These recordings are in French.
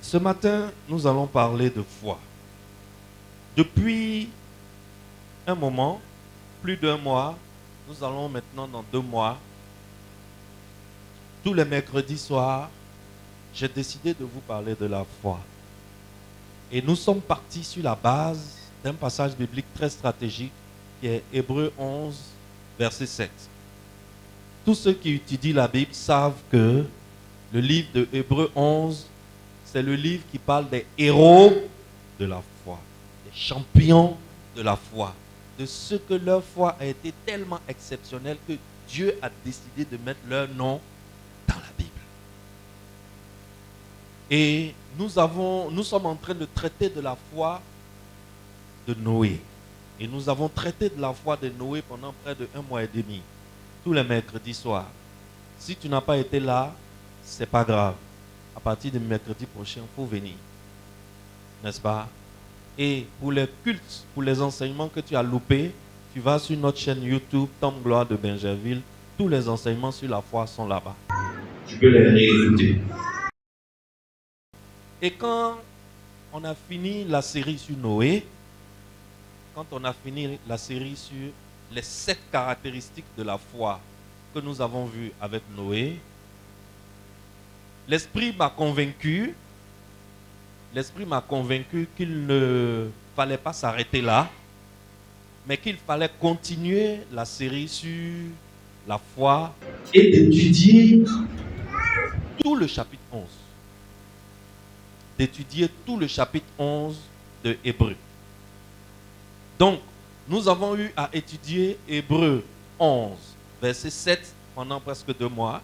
Ce matin, nous allons parler de foi. Depuis un moment, plus d'un mois, nous allons maintenant dans 2 mois, tous les mercredis soirs, j'ai décidé de vous parler de la foi. Et nous sommes partis sur la base d'un passage biblique très stratégique qui est Hébreux 11, verset 7. Tous ceux qui étudient la Bible savent que le livre de Hébreux 11, c'est le livre qui parle des héros de la foi, des champions de la foi, de ceux que leur foi a été tellement exceptionnelle que Dieu a décidé de mettre leur nom dans la Bible. Et nous sommes en train de traiter de la foi de Noé. Et nous avons traité de la foi de Noé pendant près de 1 mois et demi, tous les mercredis soirs. Si tu n'as pas été là, c'est pas grave. À partir du mercredi prochain, il faut venir. N'est-ce pas? Et pour les cultes, pour les enseignements que tu as loupés, tu vas sur notre chaîne YouTube, Tom Gloire de Bingerville. Tous les enseignements sur la foi sont là-bas. Tu peux les réécouter. Et quand on a fini la série sur Noé, quand on a fini la série sur les 7 caractéristiques de la foi que nous avons vues avec Noé, l'Esprit m'a convaincu qu'il ne fallait pas s'arrêter là, mais qu'il fallait continuer la série sur la foi et d'étudier tout le chapitre 11. D'étudier tout le chapitre 11 de Hébreux. Donc, nous avons eu à étudier Hébreux 11, verset 7 pendant presque 2 mois.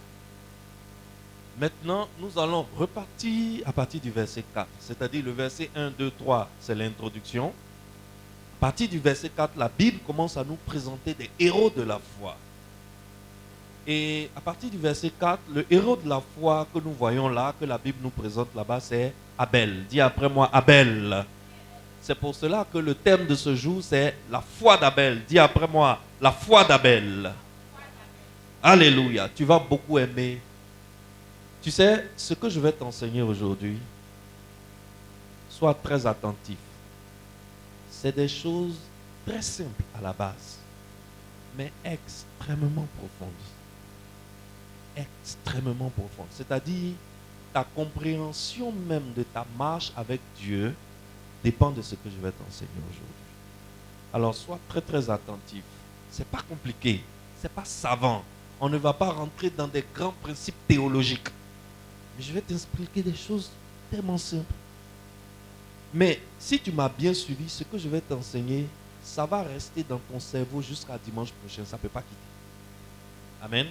Maintenant, nous allons repartir à partir du verset 4. C'est-à-dire le verset 1, 2, 3, c'est l'introduction. À partir du verset 4, la Bible commence à nous présenter des héros de la foi. Et à partir du verset 4, le héros de la foi que nous voyons là, que la Bible nous présente là-bas, c'est Abel. Dis après moi, Abel. C'est pour cela que le thème de ce jour, c'est la foi d'Abel. Dis après moi, la foi d'Abel. Alléluia. Tu vas beaucoup aimer. Tu sais, ce que je vais t'enseigner aujourd'hui, sois très attentif. C'est des choses très simples à la base, mais extrêmement profondes. Extrêmement profondes. C'est-à-dire, ta compréhension même de ta marche avec Dieu dépend de ce que je vais t'enseigner aujourd'hui. Alors, sois très très attentif. Ce n'est pas compliqué, ce n'est pas savant. On ne va pas rentrer dans des grands principes théologiques. Mais je vais t'expliquer des choses tellement simples. Mais si tu m'as bien suivi, ce que je vais t'enseigner, ça va rester dans ton cerveau jusqu'à dimanche prochain. Ça ne peut pas quitter. Amen.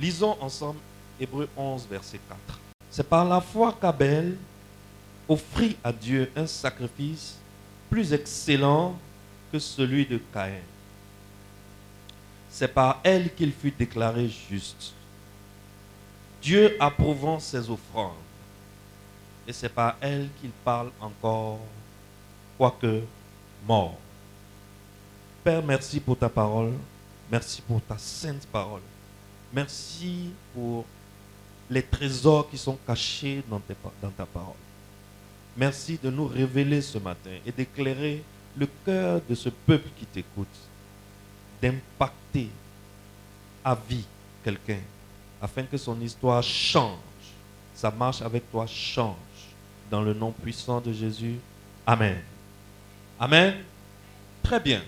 Lisons ensemble Hébreux 11, verset 4. C'est par la foi qu'Abel offrit à Dieu un sacrifice plus excellent que celui de Caïn. C'est par elle qu'il fut déclaré juste, Dieu approuvant ses offrandes. Et c'est par elle qu'il parle encore, quoique mort. Père, merci pour ta parole. Merci pour ta sainte parole. Merci pour les trésors qui sont cachés dans ta parole. Merci de nous révéler ce matin et d'éclairer le cœur de ce peuple qui t'écoute, d'impacter à vie quelqu'un, afin que son histoire change, sa marche avec toi change. Dans le nom puissant de Jésus. Amen. Amen. Très bien.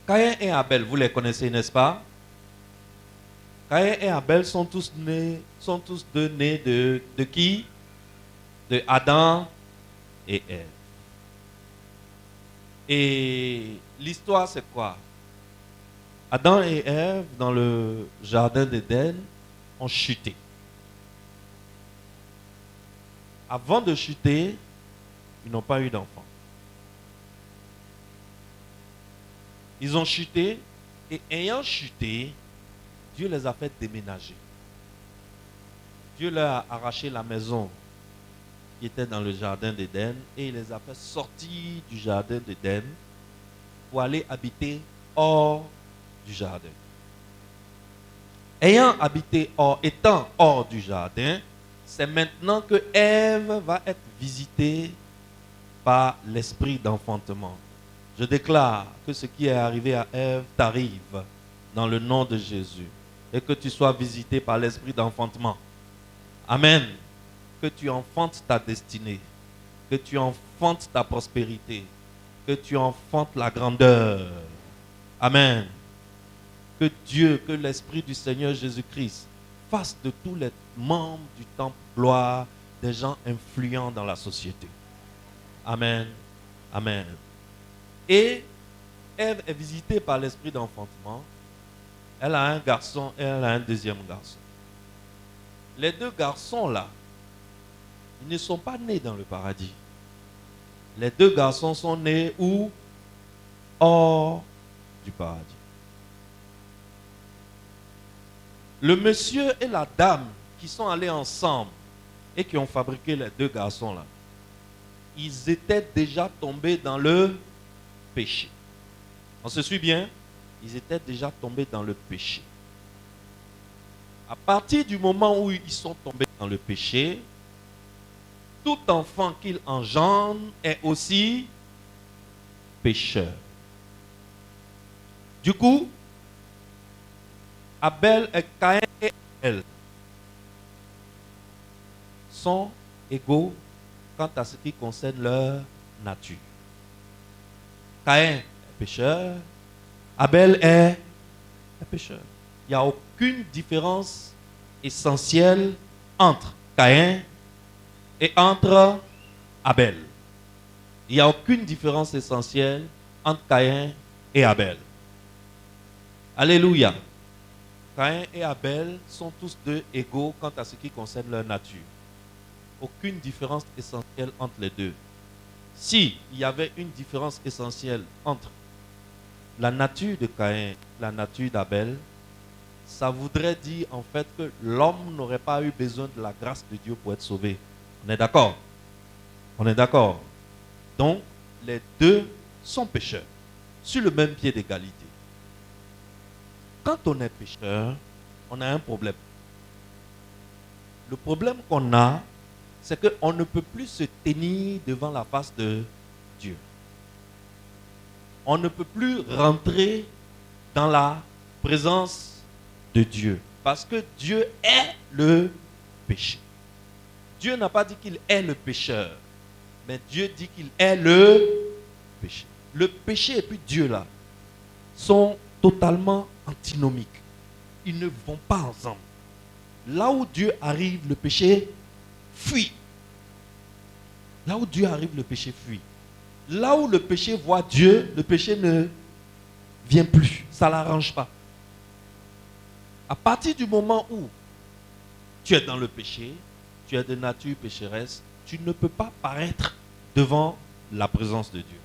Caïn et Abel, vous les connaissez, n'est-ce pas? Caïn et Abel sont tous deux nés de qui? De Adam et Ève. Et l'histoire, c'est quoi? Adam et Ève, dans le jardin d'Éden, ont chuté. Avant de chuter, ils n'ont pas eu d'enfant. Ils ont chuté et ayant chuté, Dieu les a fait déménager. Dieu leur a arraché la maison qui était dans le jardin d'Éden et il les a fait sortir du jardin d'Éden pour aller habiter hors du jardin. Étant hors du jardin, c'est maintenant que Ève va être visitée par l'esprit d'enfantement. Je déclare que ce qui est arrivé à Ève t'arrive dans le nom de Jésus et que tu sois visité par l'esprit d'enfantement. Amen. Que tu enfantes ta destinée, que tu enfantes ta prospérité, que tu enfantes la grandeur. Amen. Que Dieu, que l'Esprit du Seigneur Jésus-Christ fasse de tous les membres du temple gloire des gens influents dans la société. Amen. Amen. Et Ève est visitée par l'esprit d'enfantement. Elle a un garçon et elle a un deuxième garçon. Les deux garçons-là, ils ne sont pas nés dans le paradis. Les deux garçons sont nés où? Hors du paradis. Le monsieur et la dame qui sont allés ensemble et qui ont fabriqué les deux garçons-là, ils étaient déjà tombés dans le péché. On se suit bien? Ils étaient déjà tombés dans le péché. À partir du moment où ils sont tombés dans le péché, tout enfant qu'il engendre est aussi pécheur. Du coup, Caïn et Abel sont égaux quant à ce qui concerne leur nature. Caïn est pécheur, Abel est pécheur. Il n'y a aucune différence essentielle entre Caïn et entre Abel. Il n'y a aucune différence essentielle entre Caïn et Abel. Alléluia. Caïn et Abel sont tous deux égaux quant à ce qui concerne leur nature. Aucune différence essentielle entre les deux. Si il y avait une différence essentielle entre la nature de Caïn et la nature d'Abel, ça voudrait dire en fait que l'homme n'aurait pas eu besoin de la grâce de Dieu pour être sauvé. On est d'accord? On est d'accord? Donc, les deux sont pécheurs, sur le même pied d'égalité. Quand on est pécheur, on a un problème. Le problème qu'on a, c'est qu'on ne peut plus se tenir devant la face de Dieu. On ne peut plus rentrer dans la présence de Dieu. Parce que Dieu est le péché. Dieu n'a pas dit qu'il est le pécheur, mais Dieu dit qu'il est le péché. Le péché et puis Dieu là sont totalement antinomiques. Ils ne vont pas ensemble. Là où Dieu arrive, le péché fuit. Là où Dieu arrive, le péché fuit. Là où le péché voit Dieu, le péché ne vient plus. Ça ne l'arrange pas. À partir du moment où tu es dans le péché, tu es de nature pécheresse, tu ne peux pas paraître devant la présence de Dieu.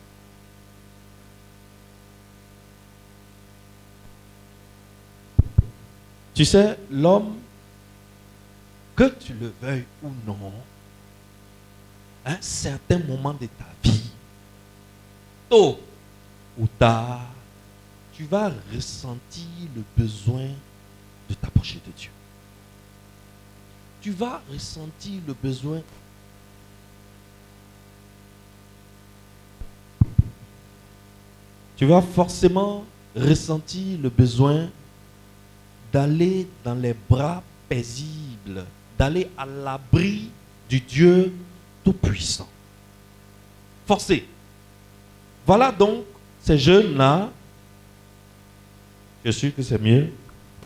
Tu sais, l'homme, que tu le veuilles ou non, à un certain moment de ta vie, tôt ou tard, tu vas ressentir le besoin de t'approcher de Dieu. Tu vas ressentir le besoin. Tu vas forcément ressentir le besoin d'aller dans les bras paisibles, d'aller à l'abri du Dieu Tout-Puissant. Forcé. Voilà donc ces jeunes-là. Je suis sûr que c'est mieux.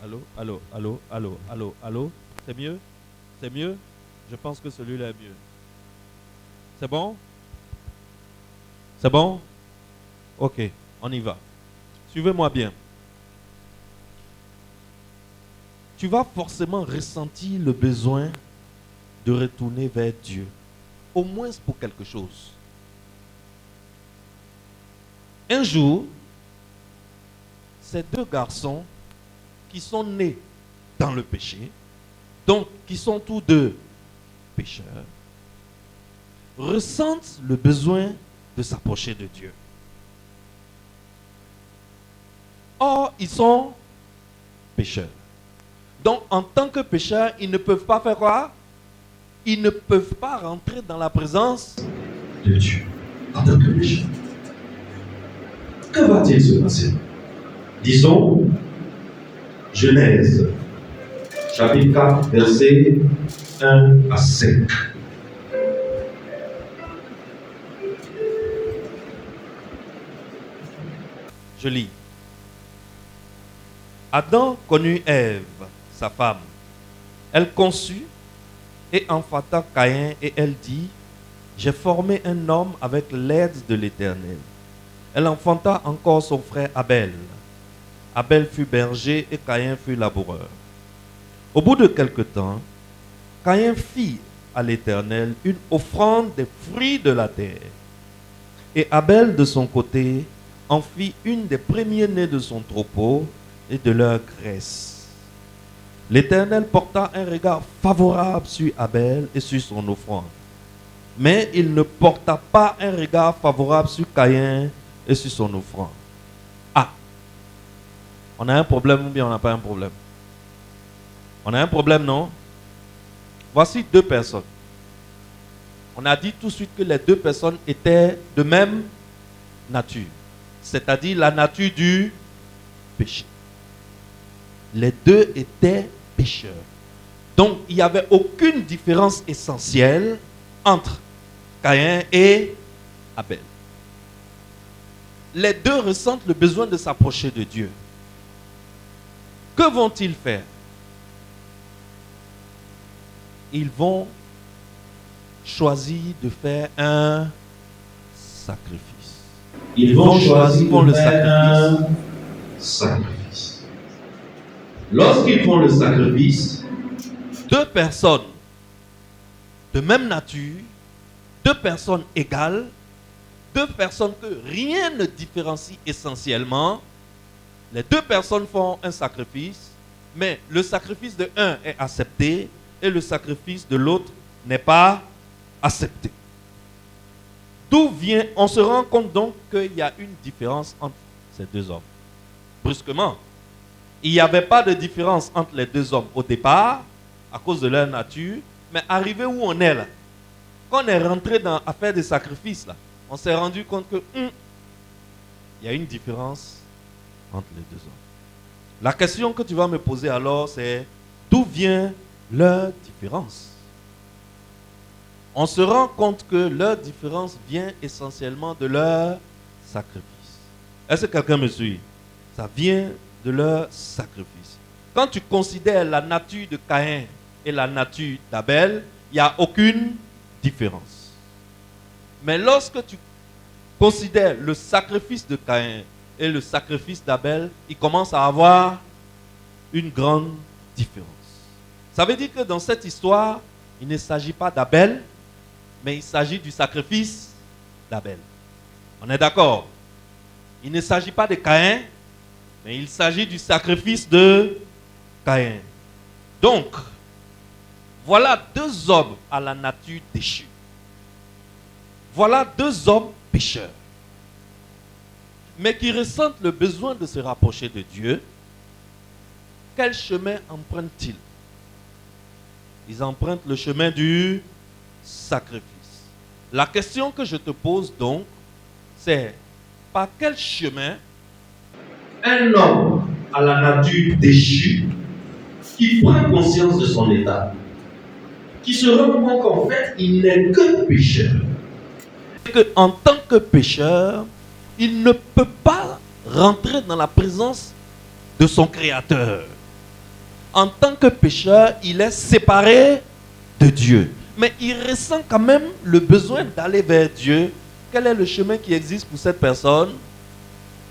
Allô, allô, allô, allô, allô, allô. C'est mieux? C'est mieux? Je pense que celui-là est mieux. C'est bon? C'est bon? Ok, on y va. Suivez-moi bien. Tu vas forcément ressentir le besoin de retourner vers Dieu. Au moins pour quelque chose. Un jour, ces deux garçons qui sont nés dans le péché, donc qui sont tous deux pécheurs, ressentent le besoin de s'approcher de Dieu. Or, ils sont pécheurs. Donc, en tant que pécheurs, ils ne peuvent pas faire quoi? ils ne peuvent pas rentrer dans la présence de Dieu en tant que pécheur. Que va-t-il se passer? Disons, Genèse, chapitre 4, versets 1 à 5. Je lis. Adam connut Ève, sa femme. Elle conçut et enfanta Caïn et elle dit, j'ai formé un homme avec l'aide de l'Éternel. Elle enfanta encore son frère Abel. Abel fut berger et Caïn fut laboureur. Au bout de quelque temps, Caïn fit à l'Éternel une offrande des fruits de la terre. Et Abel, de son côté, en fit une des premiers-nés de son troupeau et de leur graisse. L'Éternel porta un regard favorable sur Abel et sur son offrande. Mais il ne porta pas un regard favorable sur Caïn et sur son offrande. Ah, on a un problème ou bien on n'a pas un problème? On a un problème, non? Voici deux personnes. On a dit tout de suite que les deux personnes étaient de même nature. C'est-à-dire la nature du péché. Les deux étaient pécheurs. Donc, il n'y avait aucune différence essentielle entre Caïn et Abel. Les deux ressentent le besoin de s'approcher de Dieu. Que vont-ils faire? Ils vont choisir de faire un sacrifice. Ils vont choisir le sacrifice. Lorsqu'ils font le sacrifice, deux personnes de même nature, deux personnes égales, deux personnes que rien ne différencie essentiellement, les deux personnes font un sacrifice, mais le sacrifice de un est accepté et le sacrifice de l'autre n'est pas accepté. D'où vient, on se rend compte donc qu'il y a une différence entre ces deux hommes. Brusquement, il n'y avait pas de différence entre les deux hommes au départ, à cause de leur nature, mais arrivé où on est là, quand on est rentré à faire des sacrifices, là, on s'est rendu compte que il y a une différence entre les deux hommes. La question que tu vas me poser alors, c'est d'où vient leur différence? On se rend compte que leur différence vient essentiellement de leur sacrifice. Est-ce que quelqu'un me suit? Ça vient de leur sacrifice. Quand tu considères la nature de Caïn et la nature d'Abel, il n'y a aucune différence. Mais lorsque tu considères le sacrifice de Caïn et le sacrifice d'Abel, il commence à avoir une grande différence. Ça veut dire que dans cette histoire, il ne s'agit pas d'Abel, mais il s'agit du sacrifice d'Abel. On est d'accord? Il ne s'agit pas de Caïn, mais il s'agit du sacrifice de Caïn. Donc, voilà deux hommes à la nature déchue. Voilà deux hommes pécheurs, mais qui ressentent le besoin de se rapprocher de Dieu. Quel chemin empruntent-ils? Ils empruntent le chemin du sacrifice. La question que je te pose donc, c'est par quel chemin un homme à la nature déchue qui prend conscience de son état, qui se rend compte qu'en fait, il n'est que pécheur. En tant que pécheur, il ne peut pas rentrer dans la présence de son Créateur. En tant que pécheur, il est séparé de Dieu. Mais il ressent quand même le besoin d'aller vers Dieu. Quel est le chemin qui existe pour cette personne?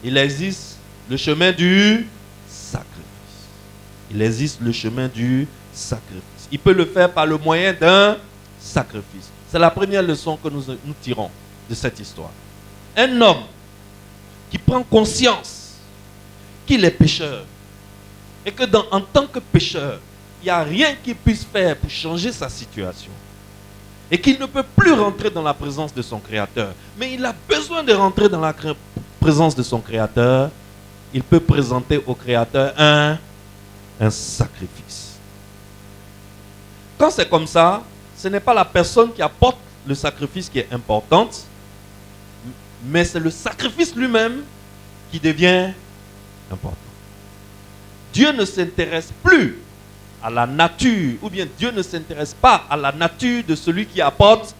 Il existe le chemin du sacrifice. Il existe le chemin du sacrifice. Il peut le faire par le moyen d'un sacrifice. C'est la première leçon que nous tirons de cette histoire. Un homme qui prend conscience qu'il est pécheur et que en tant que pécheur, il n'y a rien qu'il puisse faire pour changer sa situation et qu'il ne peut plus rentrer dans la présence de son Créateur, mais il a besoin de rentrer dans la présence de son Créateur, il peut présenter au Créateur un sacrifice. Quand c'est comme ça, ce n'est pas la personne qui apporte le sacrifice qui est importante, mais c'est le sacrifice lui-même qui devient important. Dieu ne s'intéresse plus à la nature, ou bien Dieu ne s'intéresse pas à la nature de celui qui apporte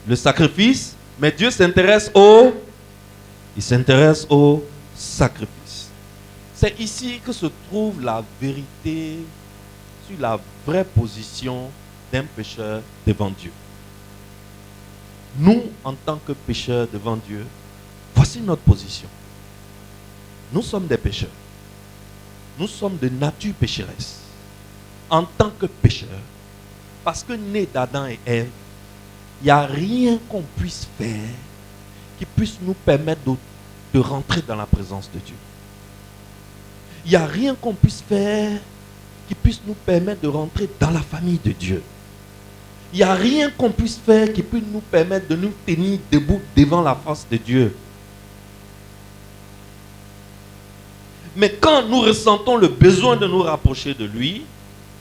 le sacrifice, mais Dieu s'intéresse il s'intéresse au sacrifice. C'est ici que se trouve la vérité sur la vraie position d'un pécheur devant Dieu. Nous, en tant que pécheurs devant Dieu, voici notre position. Nous sommes des pécheurs. Nous sommes de nature pécheresse. En tant que pécheurs, parce que nés d'Adam et Ève, il n'y a rien qu'on puisse faire qui puisse nous permettre de rentrer dans la présence de Dieu. Il n'y a rien qu'on puisse faire qui puisse nous permettre de rentrer dans la famille de Dieu. Il n'y a rien qu'on puisse faire qui puisse nous permettre de nous tenir debout devant la face de Dieu. Mais quand nous ressentons le besoin de nous rapprocher de lui,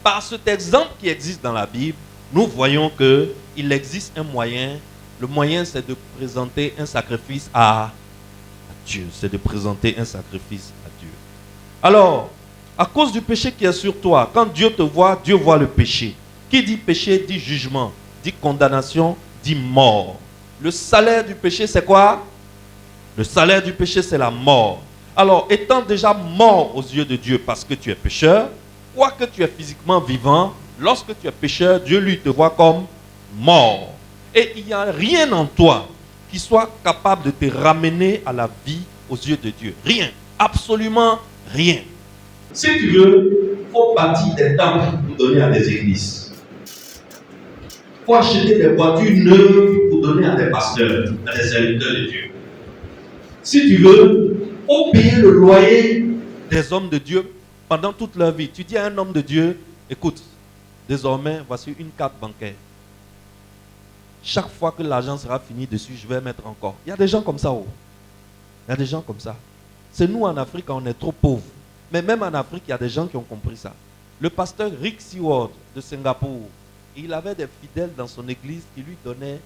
par cet exemple qui existe dans la Bible, nous voyons qu'il existe un moyen. Le moyen, c'est de présenter un sacrifice à Dieu. C'est de présenter un sacrifice à Dieu. Alors, à cause du péché qui est sur toi, quand Dieu te voit, Dieu voit le péché. Qui dit péché, dit jugement, dit condamnation, dit mort. Le salaire du péché, c'est quoi? Le salaire du péché, c'est la mort. Alors, étant déjà mort aux yeux de Dieu parce que tu es pécheur, quoique tu es physiquement vivant, lorsque tu es pécheur, Dieu lui te voit comme mort. Et il n'y a rien en toi qui soit capable de te ramener à la vie aux yeux de Dieu. Rien. Absolument rien. Si tu veux, il faut bâtir des temples pour donner à des églises. Il faut acheter des voitures neuves pour donner à des pasteurs, à des serviteurs de Dieu. Si tu veux, il faut payer le loyer des hommes de Dieu pendant toute leur vie. Tu dis à un homme de Dieu, écoute, désormais, voici une carte bancaire. Chaque fois que l'argent sera fini dessus, je vais mettre encore. Il y a des gens comme ça. Oh. Il y a des gens comme ça. C'est nous en Afrique, on est trop pauvres. Mais même en Afrique, il y a des gens qui ont compris ça. Le pasteur Rick Seward de Singapour, il avait des fidèles dans son église qui lui donnaient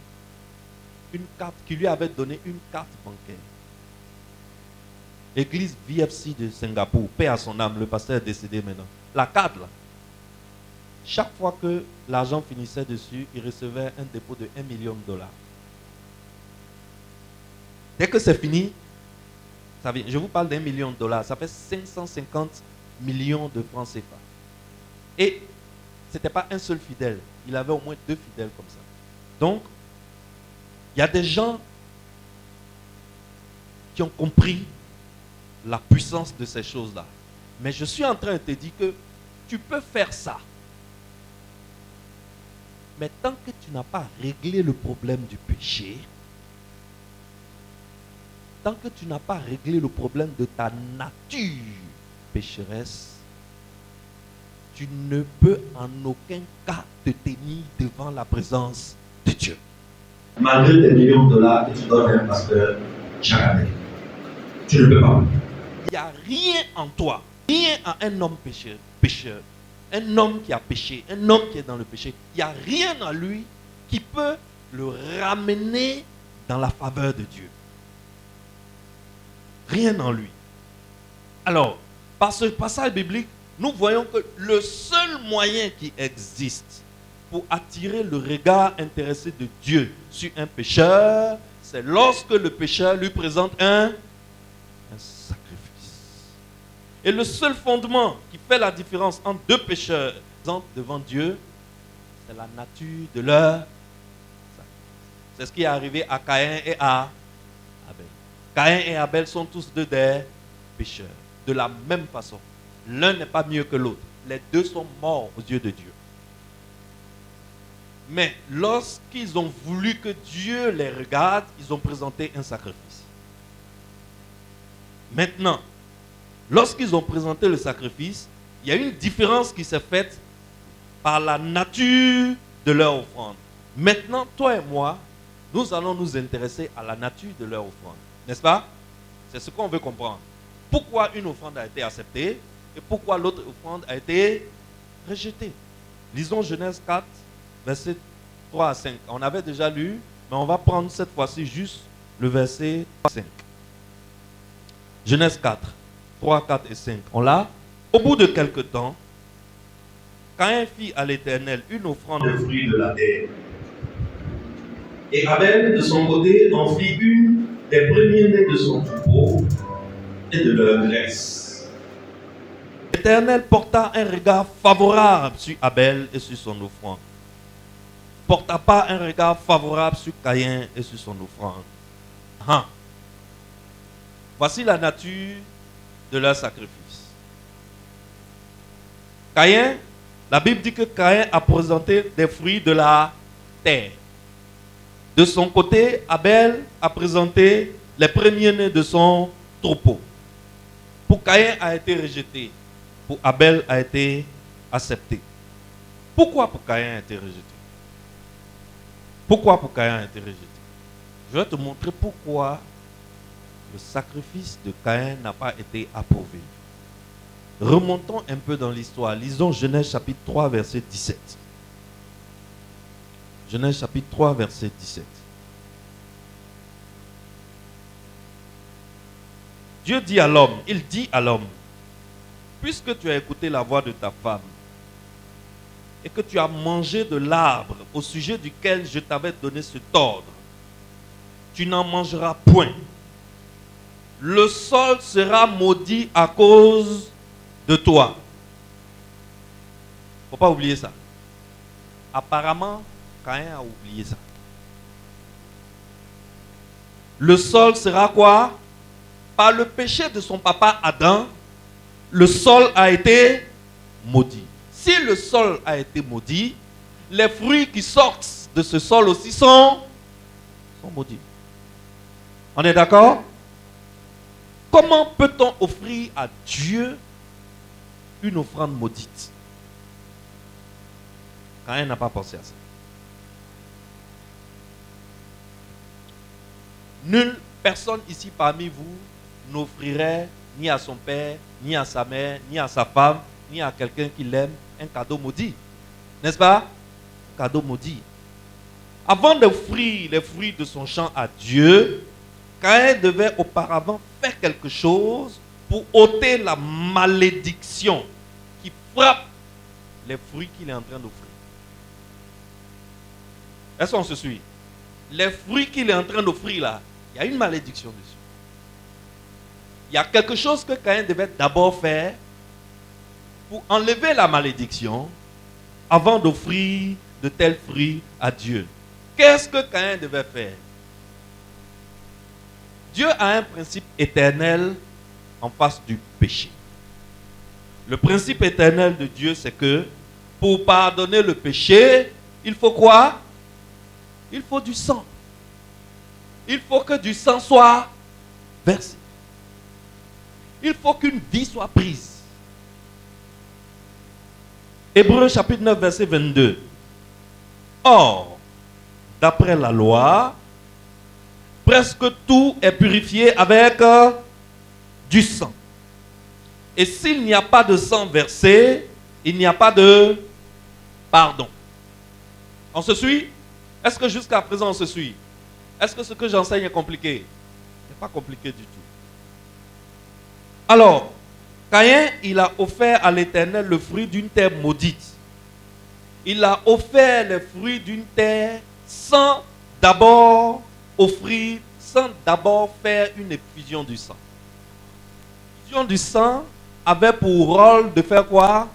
une carte, qui lui avaient donné une carte bancaire. Église VFC de Singapour, paix à son âme, le pasteur est décédé maintenant. La carte là, chaque fois que l'argent finissait dessus, il recevait un dépôt de $1 million. Dès que c'est fini, ça vient, je vous parle d'$1 million, ça fait 550 millions de francs CFA. Et ce n'était pas un seul fidèle, il avait au moins 2 fidèles comme ça. Donc, il y a des gens qui ont compris la puissance de ces choses-là. Mais je suis en train de te dire que tu peux faire ça. Mais tant que tu n'as pas réglé le problème du péché, tant que tu n'as pas réglé le problème de ta nature pécheresse, tu ne peux en aucun cas te tenir devant la présence de Dieu. Malgré tes millions de dollars que tu donnes à un pasteur chaque année, tu ne peux pas. Il n'y a rien en toi, rien en un homme pécheur, un homme qui a péché, un homme qui est dans le péché. Il n'y a rien en lui qui peut le ramener dans la faveur de Dieu. Rien en lui. Alors, par ce passage biblique, nous voyons que le seul moyen qui existe pour attirer le regard intéressé de Dieu sur un pécheur, c'est lorsque le pécheur lui présente un sacrifice. Et le seul fondement qui fait la différence entre 2 pécheurs devant Dieu, c'est la nature de leur sacrifice. C'est ce qui est arrivé à Caïn et à Abel. Caïn et Abel sont tous 2 des pécheurs. De la même façon. L'un n'est pas mieux que l'autre. Les 2 sont morts aux yeux de Dieu. Mais lorsqu'ils ont voulu que Dieu les regarde, ils ont présenté un sacrifice. Maintenant, lorsqu'ils ont présenté le sacrifice, il y a une différence qui s'est faite par la nature de leur offrande. Maintenant, toi et moi, nous allons nous intéresser à la nature de leur offrande. N'est-ce pas? C'est ce qu'on veut comprendre. Pourquoi une offrande a été acceptée et pourquoi l'autre offrande a été rejetée. Lisons Genèse 4, verset 3 à 5. On avait déjà lu, mais on va prendre cette fois-ci juste le verset 5. Genèse 4, 3, 4 et 5. On l'a. Au bout de quelque temps, Caïn fit à l'Éternel une offrande des fruits de la terre. Et Abel, de son côté, en fit une des premiers-nés de son troupeau et de leur graisse. L'Éternel porta un regard favorable sur Abel et sur son offrande. Porta pas un regard favorable sur Caïn et sur son offrande. Voici la nature de leur sacrifice. Caïn, la Bible dit que Caïn a présenté des fruits de la terre. De son côté, Abel a présenté les premiers-nés de son troupeau. Pour Caïn a été rejeté. Pour Abel a été accepté. Pourquoi pour Caïn a été rejeté? Pourquoi pour Caïn a été rejeté? Je vais te montrer pourquoi le sacrifice de Caïn n'a pas été approuvé. Remontons un peu dans l'histoire. Lisons Genèse chapitre 3, verset 17. Genèse chapitre 3, verset 17. Dieu dit à l'homme, il dit à l'homme, puisque tu as écouté la voix de ta femme et que tu as mangé de l'arbre au sujet duquel je t'avais donné cet ordre, tu n'en mangeras point. Le sol sera maudit à cause de toi. Il ne faut pas oublier ça. Apparemment, Caïn a oublié ça. Le sol sera quoi? Par le péché de son papa Adam, le sol a été maudit. Si le sol a été maudit, les fruits qui sortent de ce sol aussi sont maudits. On est d'accord? Comment peut-on offrir à Dieu une offrande maudite? Caïn n'a pas pensé à ça. Nulle personne ici parmi vous n'offrirait ni à son père, ni à sa mère, ni à sa femme, ni à quelqu'un qui l'aime un cadeau maudit. N'est-ce pas? Un cadeau maudit. Avant d'offrir les fruits de son champ à Dieu, Caïn devait auparavant faire quelque chose pour ôter la malédiction qui frappe les fruits qu'il est en train d'offrir. Est-ce qu'on se suit? Les fruits qu'il est en train d'offrir là, il y a une malédiction dessus. Il y a quelque chose que Caïn devait d'abord faire pour enlever la malédiction avant d'offrir de tels fruits à Dieu. Qu'est-ce que Caïn devait faire? Dieu a un principe éternel en face du péché. Le principe éternel de Dieu, c'est que pour pardonner le péché, il faut quoi? Il faut du sang. Il faut que du sang soit versé. Il faut qu'une vie soit prise. Hébreux chapitre 9, verset 22. Or, d'après la loi, presque tout est purifié avec du sang. Et s'il n'y a pas de sang versé, il n'y a pas de pardon. On se suit? Est-ce que jusqu'à présent on se suit? Est-ce que ce que j'enseigne est compliqué? Ce n'est pas compliqué du tout. Alors, Caïn, il a offert à l'Éternel le fruit d'une terre maudite. Il a offert les fruits d'une terre sans d'abord offrir, sans d'abord faire une effusion du sang. L'effusion du sang avait pour rôle de faire quoi?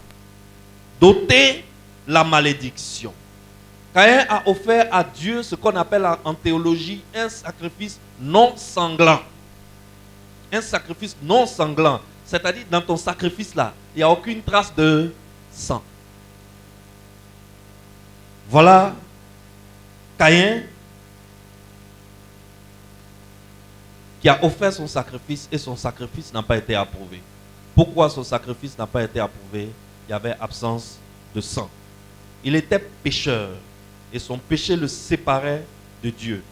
D'ôter la malédiction. Caïn a offert à Dieu ce qu'on appelle en théologie un sacrifice non sanglant. Un sacrifice non sanglant. C'est-à-dire, dans ton sacrifice là, il n'y a aucune trace de sang. Voilà Caïn qui a offert son sacrifice et son sacrifice n'a pas été approuvé. Pourquoi son sacrifice n'a pas été approuvé? Il y avait absence de sang. Il était pécheur et son péché le séparait de Dieu.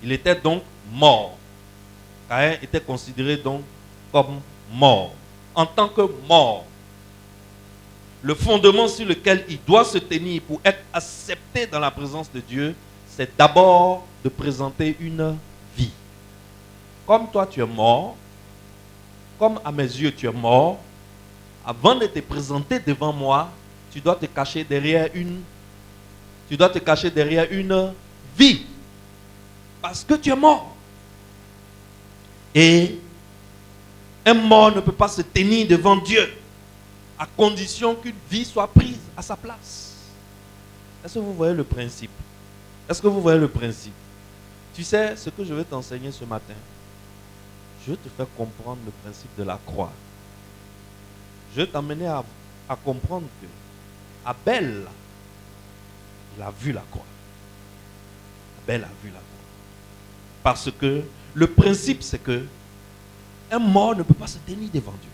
Il était donc mort. Caïn était considéré donc comme mort. En tant que mort, le fondement sur lequel il doit se tenir pour être accepté dans la présence de Dieu, c'est d'abord de présenter une vie. Comme toi tu es mort, comme à mes yeux tu es mort, avant de te présenter devant moi, tu dois te cacher derrière une vie. Parce que tu es mort. Et un mort ne peut pas se tenir devant Dieu à condition qu'une vie soit prise à sa place. Est-ce que vous voyez le principe? Est-ce que vous voyez le principe? Tu sais ce que je vais t'enseigner ce matin? Je vais te faire comprendre le principe de la croix. Je vais t'amener à comprendre que Abel, il a vu la croix. Abel a vu la croix. Parce que le principe, c'est que un mort ne peut pas se tenir devant Dieu.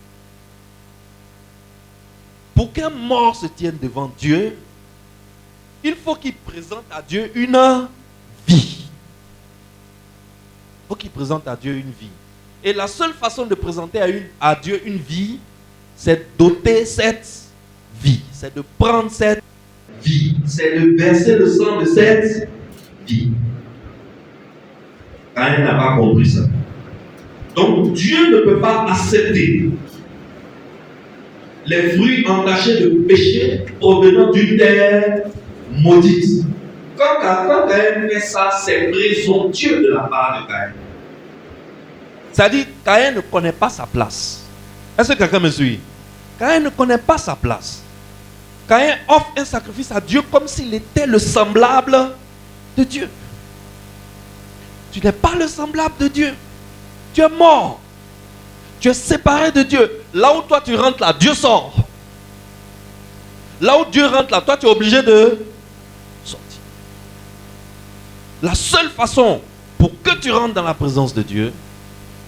Pour qu'un mort se tienne devant Dieu, il faut qu'il présente à Dieu une vie. Il faut qu'il présente à Dieu une vie. Et la seule façon de présenter à Dieu une vie, c'est doter cette vie. C'est de prendre cette vie. C'est de verser le sang de cette vie. Caïn n'a pas compris ça. Donc Dieu ne peut pas accepter les fruits entachés de péché provenant d'une terre maudite. Quand Caïn fait ça, c'est présomptueux de la part de Caïn. C'est-à-dire, Caïn ne connaît pas sa place. Est-ce que quelqu'un me suit? Caïn ne connaît pas sa place. Caïn offre un sacrifice à Dieu comme s'il était le semblable de Dieu. Tu n'es pas le semblable de Dieu. Tu es mort. Tu es séparé de Dieu. Là où toi tu rentres là, Dieu sort. Là où Dieu rentre là, toi tu es obligé de sortir. La seule façon pour que tu rentres dans la présence de Dieu,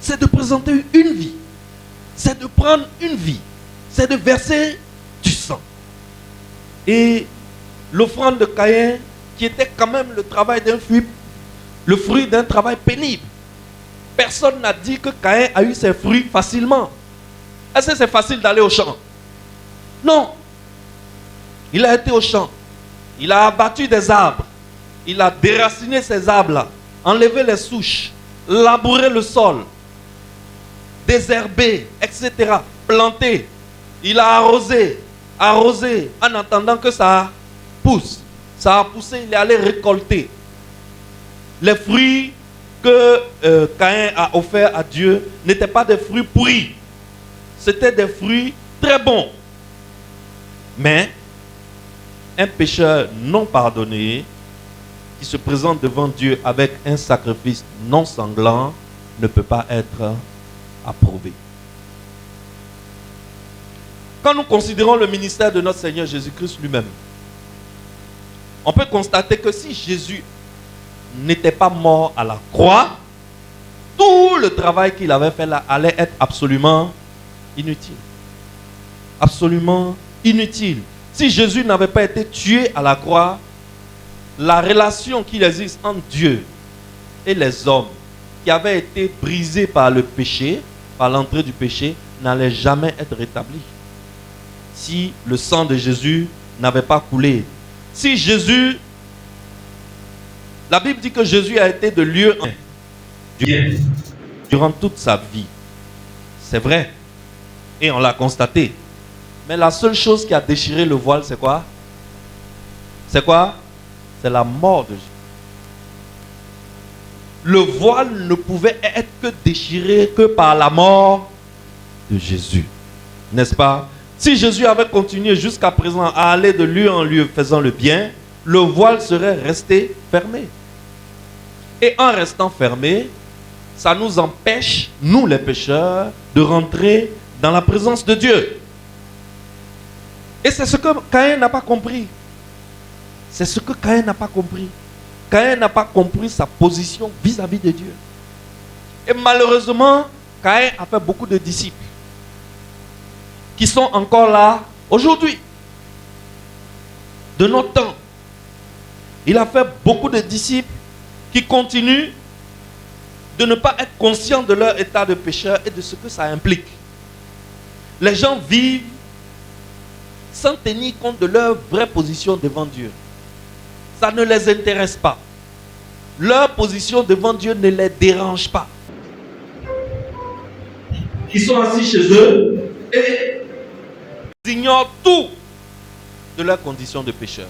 c'est de présenter une vie. C'est de prendre une vie. C'est de verser du sang. Et l'offrande de Caïn, qui était quand même le travail d'un fruit, le fruit d'un travail pénible. Personne n'a dit que Caïn a eu ses fruits facilement. Est-ce que c'est facile d'aller au champ? Non. Il a été au champ. Il a abattu des arbres. Il a déraciné ces arbres-là, enlevé les souches, labouré le sol, désherbé, etc. Planté. Il a arrosé, en attendant que ça pousse. Ça a poussé, il est allé récolter. Les fruits que Caïn a offerts à Dieu n'étaient pas des fruits pourris. C'était des fruits très bons. Mais un pécheur non pardonné qui se présente devant Dieu avec un sacrifice non sanglant ne peut pas être approuvé. Quand nous considérons le ministère de notre Seigneur Jésus-Christ lui-même, on peut constater que si Jésus n'était pas mort à la croix, tout le travail qu'il avait fait là allait être absolument inutile. Absolument inutile. Si Jésus n'avait pas été tué à la croix, la relation qu'il existe entre Dieu et les hommes qui avait été brisée par le péché, par l'entrée du péché, n'allait jamais être rétablie. Si le sang de Jésus n'avait pas coulé. Si Jésus... La Bible dit que Jésus a été de lieu en lieu durant toute sa vie. C'est vrai. Et on l'a constaté. Mais la seule chose qui a déchiré le voile, c'est quoi? C'est quoi? C'est la mort de Jésus. Le voile ne pouvait être que déchiré que par la mort de Jésus. N'est-ce pas? Si Jésus avait continué jusqu'à présent à aller de lieu en lieu faisant le bien, le voile serait resté fermé. Et en restant fermé, ça nous empêche, nous les pécheurs, de rentrer dans la présence de Dieu. Et c'est ce que Caïn n'a pas compris. C'est ce que Caïn n'a pas compris. Caïn n'a pas compris sa position vis-à-vis de Dieu. Et malheureusement, Caïn a fait beaucoup de disciples qui sont encore là aujourd'hui, de notre temps. Il a fait beaucoup de disciples qui continuent de ne pas être conscients de leur état de pécheur et de ce que ça implique. Les gens vivent sans tenir compte de leur vraie position devant Dieu. Ça ne les intéresse pas. Leur position devant Dieu ne les dérange pas. Ils sont assis chez eux et Ils ignorent tout de leur condition de pécheur.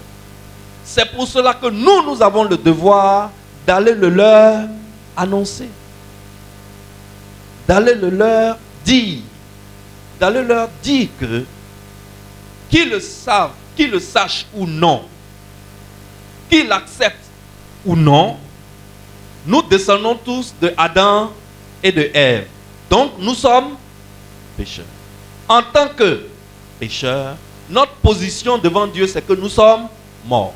C'est pour cela que nous avons le devoir d'aller le leur annoncer. D'aller le leur dire. D'aller leur dire que, qu'ils le savent, qu'ils le sachent ou non, qu'ils l'acceptent ou non, nous descendons tous de Adam et de Ève. Donc nous sommes pécheurs. En tant que pécheurs, notre position devant Dieu, c'est que nous sommes morts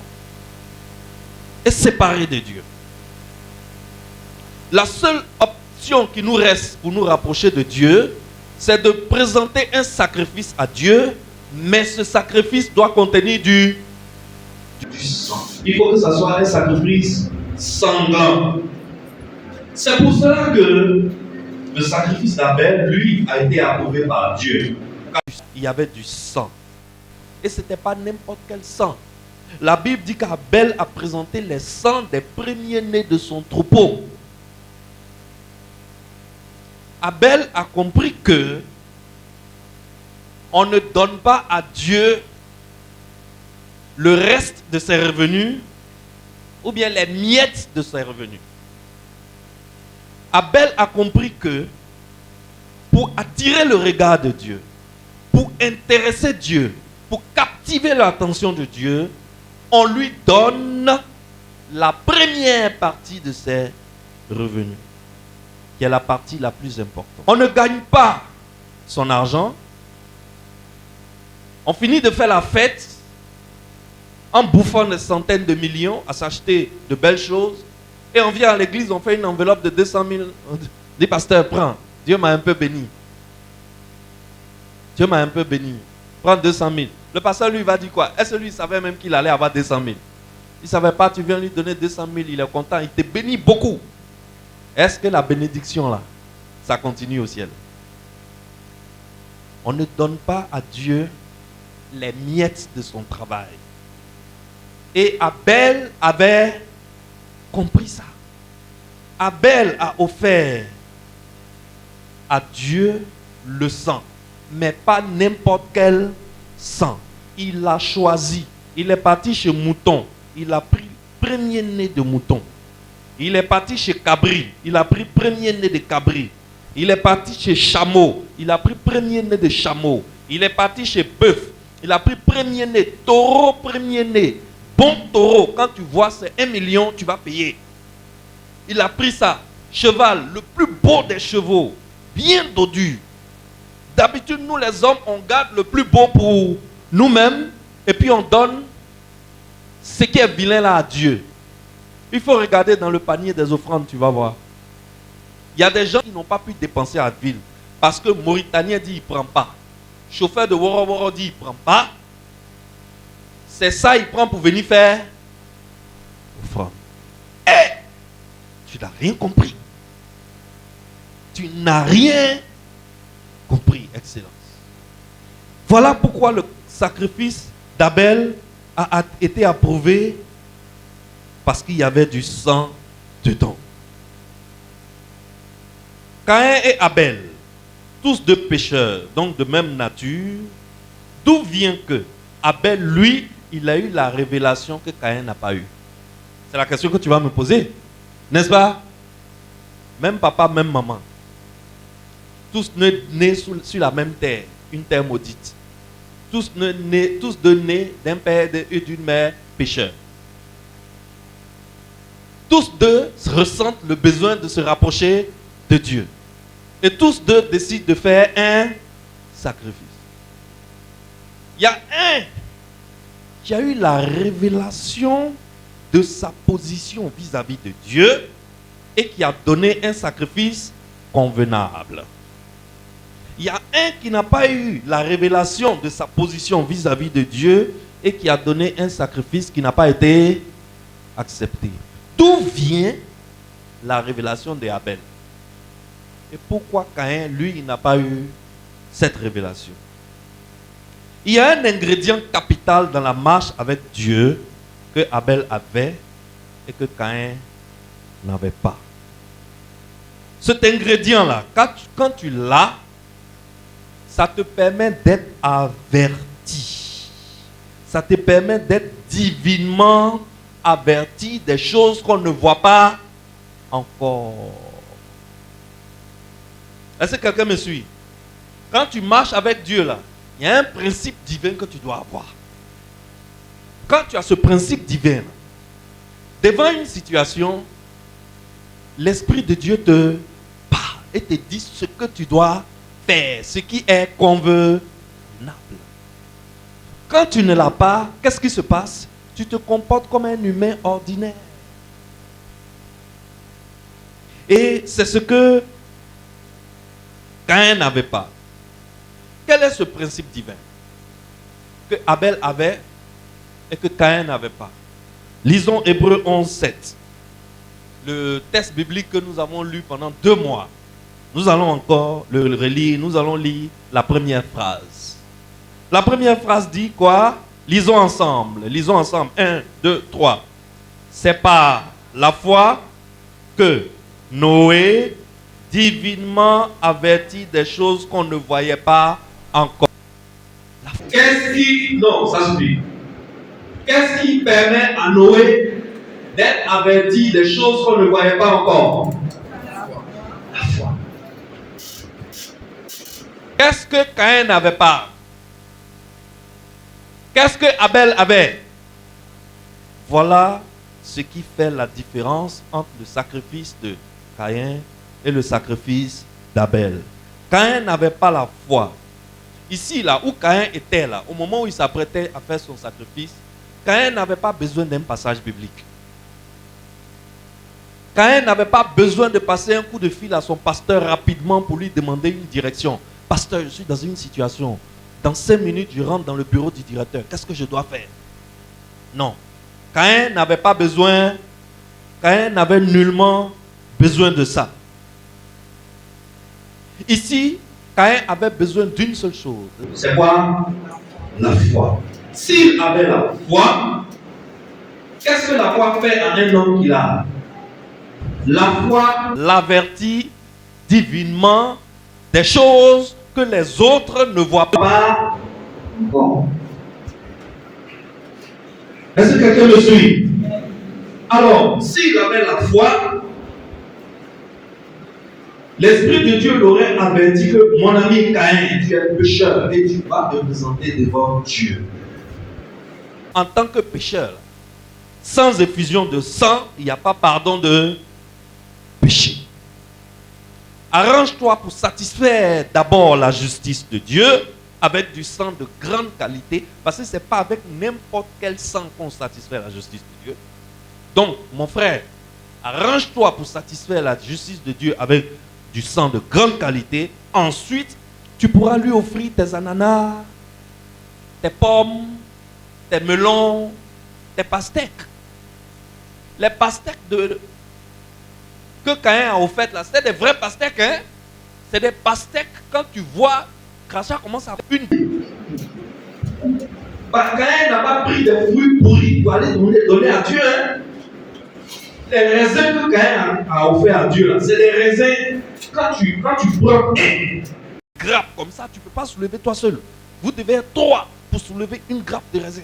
et séparés de Dieu. La seule option qui nous reste pour nous rapprocher de Dieu, c'est de présenter un sacrifice à Dieu, mais ce sacrifice doit contenir du sang. Il faut que ça soit un sacrifice sanglant. C'est pour cela que le sacrifice d'Abel, lui, a été approuvé par Dieu. Il y avait du sang. Et ce n'était pas n'importe quel sang. La Bible dit qu'Abel a présenté les sangs des premiers-nés de son troupeau. Abel a compris que on ne donne pas à Dieu le reste de ses revenus ou bien les miettes de ses revenus. Abel a compris que pour attirer le regard de Dieu, pour intéresser Dieu, pour captiver l'attention de Dieu, on lui donne la première partie de ses revenus, qui est la partie la plus importante. On ne gagne pas son argent. On finit de faire la fête en bouffant des centaines de millions à s'acheter de belles choses. Et on vient à l'église, on fait une enveloppe de 200 000. On dit, pasteur, prends. Dieu m'a un peu béni. Dieu m'a un peu béni. Prends 200 000. Le pasteur lui va dire quoi? Est-ce que lui savait même qu'il allait avoir 200 000? Il ne savait pas, tu viens lui donner 200 000, il est content, il te bénit beaucoup. Est-ce que la bénédiction là, ça continue au ciel? On ne donne pas à Dieu les miettes de son travail. Et Abel avait compris ça. Abel a offert à Dieu le sang, mais pas n'importe quel sang. Il l'a choisi. Il est parti chez mouton. Il a pris premier-né de mouton. Il est parti chez cabri. Il a pris premier-né de cabri. Il est parti chez chameau. Il a pris premier-né de chameau. Il est parti chez bœuf. Il a pris premier-né, taureau premier-né. Bon taureau, quand tu vois c'est 1 million, tu vas payer. Il a pris ça. Cheval, le plus beau des chevaux, bien dodu. D'habitude, nous les hommes, on garde le plus beau pour nous-mêmes et puis on donne ce qui est vilain là à Dieu. Il faut regarder dans le panier des offrandes, tu vas voir. Il y a des gens qui n'ont pas pu dépenser à ville parce que Mauritanien dit il ne prend pas. Chauffeur de Woro Woro dit il ne prend pas. C'est ça il prend pour venir faire offrande. Eh, tu n'as rien compris. Tu n'as rien compris, Excellence. Voilà pourquoi le sacrifice d'Abel a été approuvé, parce qu'il y avait du sang dedans. Caïn et Abel, tous deux pécheurs, donc de même nature, d'où vient que Abel, lui, il a eu la révélation que Caïn n'a pas eue? C'est la question que tu vas me poser, n'est-ce pas? Même papa, même maman. Tous nés sur la même terre, une terre maudite. Tous deux nés d'un père et d'une mère pécheurs. Tous deux ressentent le besoin de se rapprocher de Dieu. Et tous deux décident de faire un sacrifice. Il y a un qui a eu la révélation de sa position vis-à-vis de Dieu et qui a donné un sacrifice convenable. Il y a un qui n'a pas eu la révélation de sa position vis-à-vis de Dieu et qui a donné un sacrifice qui n'a pas été accepté. D'où vient la révélation d'Abel? Et pourquoi Caïn, lui, il n'a pas eu cette révélation? Il y a un ingrédient capital dans la marche avec Dieu que Abel avait et que Caïn n'avait pas. Cet ingrédient-là, quand tu l'as, ça te permet d'être averti. Ça te permet d'être divinement averti des choses qu'on ne voit pas encore. Est-ce que quelqu'un me suit? Quand tu marches avec Dieu là, il y a un principe divin que tu dois avoir. Quand tu as ce principe divin, devant une situation, l'Esprit de Dieu te parle et te dit ce que tu dois faire, ce qui est convenable. Quand tu ne l'as pas, qu'est-ce qui se passe? Tu te comportes comme un humain ordinaire. Et c'est ce que Caïn n'avait pas. Quel est ce principe divin que Abel avait et que Caïn n'avait pas? Lisons Hébreux 11, 7. Le texte biblique que nous avons lu pendant 2 mois. Nous allons encore le relire. Nous allons lire la première phrase. La première phrase dit quoi? Lisons ensemble. Lisons ensemble. 1, 2, 3. C'est par la foi que Noé, divinement averti des choses qu'on ne voyait pas encore. Qu'est-ce qui... Non, ça suffit. Qu'est-ce qui permet à Noé d'être averti des choses qu'on ne voyait pas encore? La foi. Qu'est-ce que Caïn n'avait pas? Qu'est-ce que Abel avait? Voilà ce qui fait la différence entre le sacrifice de Caïn et le sacrifice d'Abel. Caïn n'avait pas la foi. Ici, là où Caïn était, là, au moment où il s'apprêtait à faire son sacrifice, Caïn n'avait pas besoin d'un passage biblique. Caïn n'avait pas besoin de passer un coup de fil à son pasteur rapidement pour lui demander une direction. Pasteur, je suis dans une situation. Dans 5 minutes, je rentre dans le bureau du directeur. Qu'est-ce que je dois faire? Non. Caïn n'avait pas besoin, Caïn n'avait nullement besoin de ça. Ici, Caïn avait besoin d'une seule chose. C'est quoi? La foi. S'il avait la foi, qu'est-ce que la foi fait à un homme qui l'a? La foi L'avertit divinement des choses que les autres ne voient pas. Bon. Est-ce que quelqu'un me suit? Alors, s'il avait la foi, l'Esprit de Dieu l'aurait averti que mon ami Caïn, tu es pécheur et tu vas te présenter devant Dieu. En tant que pécheur, sans effusion de sang, il n'y a pas pardon de péché. Arrange-toi pour satisfaire d'abord la justice de Dieu avec du sang de grande qualité, parce que ce n'est pas avec n'importe quel sang qu'on satisfait la justice de Dieu. Donc, mon frère, arrange-toi pour satisfaire la justice de Dieu avec du sang de grande qualité. Ensuite, tu pourras lui offrir tes ananas, tes pommes, tes melons, tes pastèques. Les pastèques que Caïn a offert là, c'est des vrais pastèques, hein? C'est des pastèques, quand tu vois, Crachat commence à une. Caïn n'a pas pris des fruits pourris pour aller donner à Dieu, hein? Les raisins que Caïn a offert à Dieu là, c'est des raisins. Quand tu prends un grappe comme ça, tu ne peux pas soulever toi seul. Vous devez être 3 pour soulever une grappe de raisin.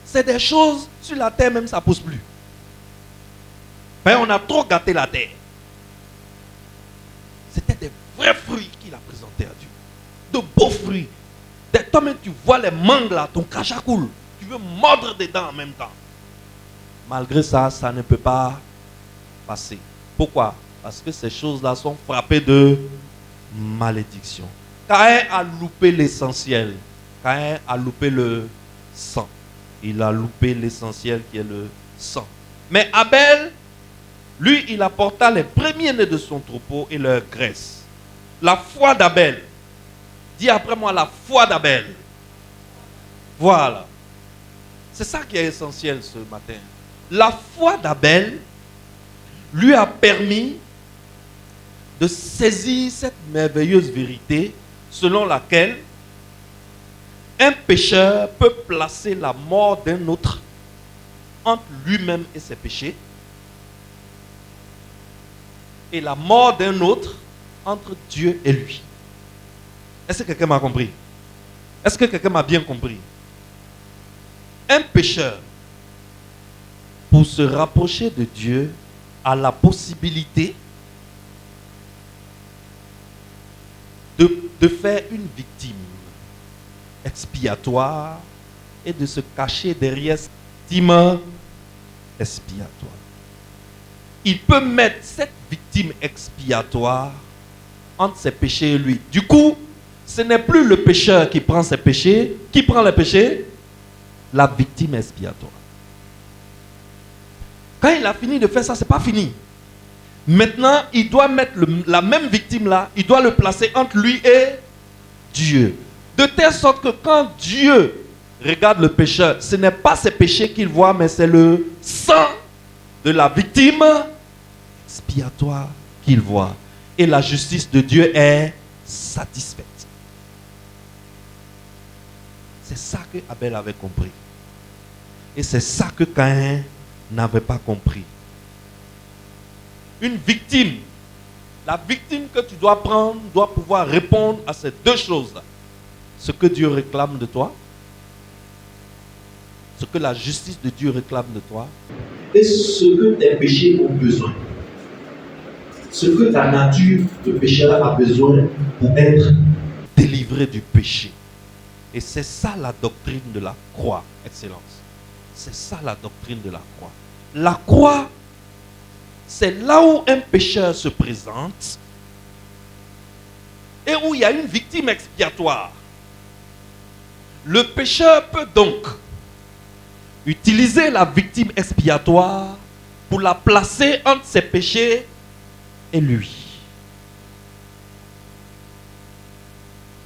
C'est des choses sur la terre même, ça ne pousse plus. Ben, on a trop gâté la terre. C'était des vrais fruits qu'il a présentés à Dieu. De beaux fruits. Toi-même, tu vois les mangues là, ton crachat coule. Tu veux mordre dedans en même temps. Malgré ça, ça ne peut pas passer. Pourquoi? Parce que ces choses-là sont frappées de malédiction. Caïn a loupé l'essentiel. Caïn a loupé le sang. Il a loupé l'essentiel qui est le sang. Mais Abel, lui, il apporta les premiers-nés de son troupeau et leur graisse. La foi d'Abel. Dis après moi la foi d'Abel. Voilà. C'est ça qui est essentiel ce matin. La foi d'Abel lui a permis de saisir cette merveilleuse vérité selon laquelle Un pécheur peut placer la mort d'un autre entre lui-même et ses péchés, et la mort d'un autre entre Dieu et lui. Est-ce que quelqu'un m'a compris? Est-ce que quelqu'un m'a bien compris? Un pécheur, pour se rapprocher de Dieu, a la possibilité de faire une victime expiatoire et de se cacher derrière cette victime expiatoire. Il peut mettre cette victime expiatoire entre ses péchés et lui. Du coup, ce n'est plus le pécheur qui prend ses péchés. Qui prend les péchés? La victime expiatoire. Quand il a fini de faire ça, ce n'est pas fini. Maintenant, il doit mettre la même victime là, il doit le placer entre lui et Dieu. De telle sorte que quand Dieu regarde le pécheur, ce n'est pas ses péchés qu'il voit, mais c'est le sang de la victime expiatoire qu'il voit. Et la justice de Dieu est satisfaite. C'est ça que Abel avait compris. Et c'est ça que Caïn n'avait pas compris. Une victime, la victime que tu dois prendre doit pouvoir répondre à ces deux choses-là. Ce que Dieu réclame de toi, ce que la justice de Dieu réclame de toi, et ce que tes péchés ont besoin. Ce que ta nature de pécheur a besoin pour être délivré du péché. Et c'est ça la doctrine de la croix, Excellence. C'est ça la doctrine de la croix. La croix, c'est là où un pécheur se présente et où il y a une victime expiatoire. Le pécheur peut donc utiliser la victime expiatoire pour la placer entre ses péchés et lui.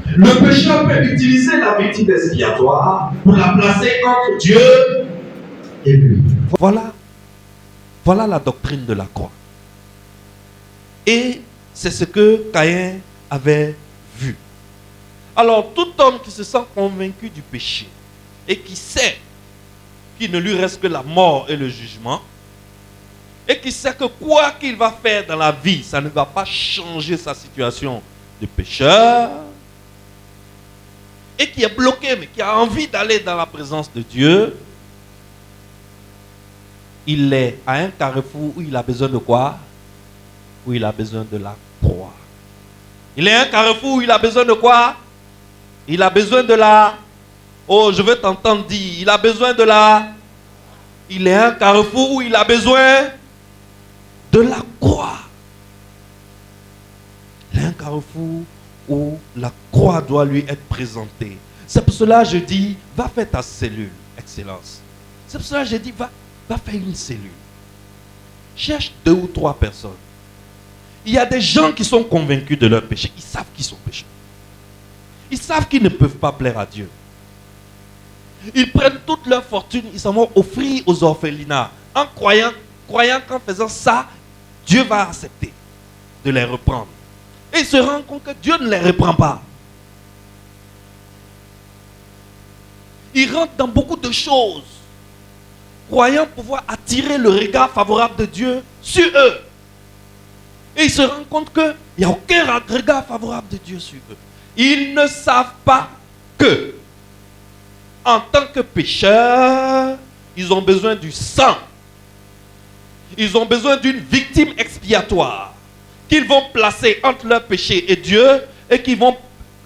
Le pécheur peut utiliser la victime expiatoire pour la placer entre Dieu et lui. Voilà la doctrine de la croix. Et c'est ce que Caïn avait vu. Alors, tout homme qui se sent convaincu du péché et qui sait qu'il ne lui reste que la mort et le jugement, et qui sait que quoi qu'il va faire dans la vie, ça ne va pas changer sa situation de pécheur, et qui est bloqué, mais qui a envie d'aller dans la présence de Dieu, il est à un carrefour où il a besoin de quoi? Où il a besoin de la croix. Il est à un carrefour où il a besoin de quoi? Il a besoin de la... Oh, je veux t'entendre dire. Il a besoin de la... Il est à un carrefour où il a besoin de la croix. Il est à un carrefour où la croix doit lui être présentée. C'est pour cela que je dis, va faire ta cellule, Excellence. C'est pour cela que je dis, va faire une cellule. Cherche 2 ou 3 personnes. Il y a des gens qui sont convaincus de leur péché. Ils savent qu'ils sont pécheurs. Ils savent qu'ils ne peuvent pas plaire à Dieu. Ils prennent toute leur fortune, ils s'en vont offrir aux orphelinats en croyant qu'en faisant ça, Dieu va accepter de les reprendre. Et ils se rendent compte que Dieu ne les reprend pas. Ils rentrent dans beaucoup de choses, croyant pouvoir attirer le regard favorable de Dieu sur eux. Et ils se rendent compte qu'il n'y a aucun regard favorable de Dieu sur eux. Ils ne savent pas que, en tant que pécheurs, ils ont besoin du sang. Ils ont besoin d'une victime expiatoire qu'ils vont placer entre leur péché et Dieu, et qui vont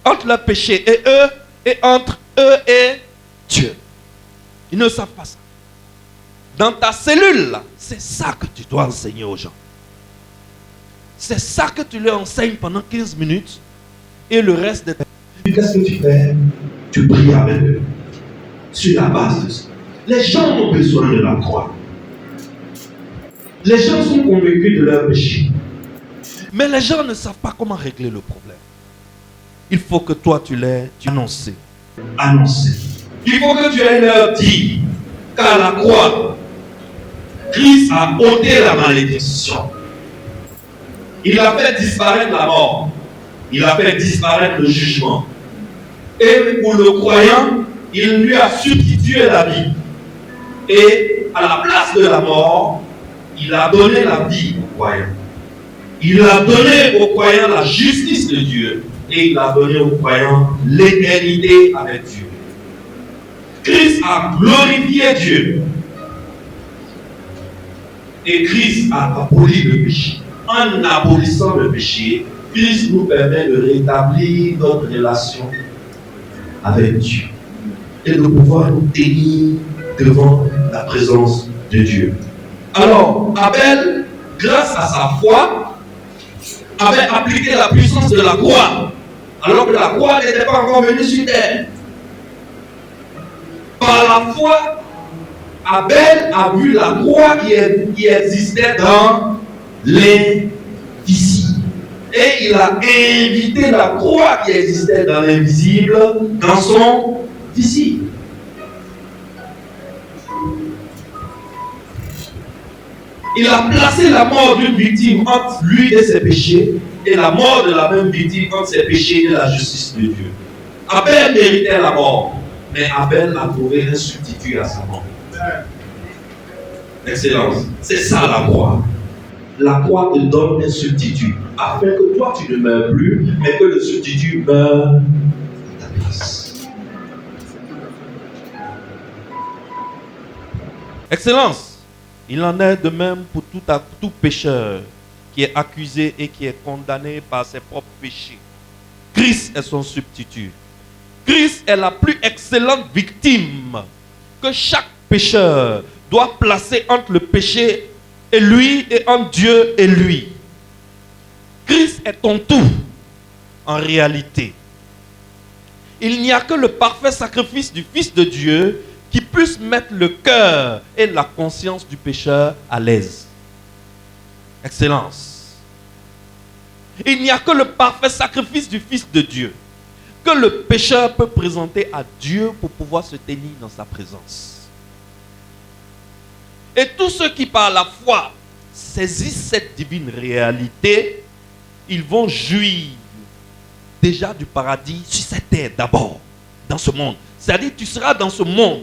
entre leur péché et eux, et entre eux et Dieu. Ils ne savent pas ça. Dans ta cellule, c'est ça que tu dois enseigner aux gens. C'est ça que tu leur enseignes pendant 15 minutes, et le reste de ta vie. Qu'est-ce que tu fais? Tu pries avec eux. Sur la base de ça. Les gens ont besoin de la croix. Les gens sont convaincus de leur péché. Mais les gens ne savent pas comment régler le problème. Il faut que toi tu annonces. Il faut que tu ailles leur dire qu'à la croix, Christ a ôté la malédiction. Il a fait disparaître la mort. Il a fait disparaître le jugement. Et pour le croyant, il lui a substitué la vie. Et à la place de la mort, il a donné la vie au croyant. Il a donné aux croyants la justice de Dieu et il a donné aux croyants l'éternité avec Dieu. Christ a glorifié Dieu et Christ a aboli le péché. En abolissant le péché, Christ nous permet de rétablir notre relation avec Dieu et de pouvoir nous tenir devant la présence de Dieu. Alors, Abel, grâce à sa foi, avait appliqué la puissance de la croix, alors que la croix n'était pas encore venue sur terre. Par la foi, Abel a vu la croix qui existait dans l'invisible. Et il a invité la croix qui existait dans l'invisible dans son visible. Il a placé la mort d'une victime entre lui et ses péchés et la mort de la même victime entre ses péchés et la justice de Dieu. Abel méritait la mort, mais Abel a trouvé un substitut à sa mort. Excellence, c'est ça la croix. La croix te donne un substitut afin que toi tu ne meurs plus, mais que le substitut meure à ta place. Excellence. Il en est de même pour tout pécheur qui est accusé et qui est condamné par ses propres péchés. Christ est son substitut. Christ est la plus excellente victime que chaque pécheur doit placer entre le péché et lui et entre Dieu et lui. Christ est ton tout en réalité. Il n'y a que le parfait sacrifice du Fils de Dieu qui puisse mettre le cœur et la conscience du pécheur à l'aise. Excellence. Il n'y a que le parfait sacrifice du Fils de Dieu que le pécheur peut présenter à Dieu pour pouvoir se tenir dans sa présence. Et tous ceux qui par la foi saisissent cette divine réalité, ils vont jouir déjà du paradis sur cette terre d'abord, dans ce monde. C'est-à-dire tu seras dans ce monde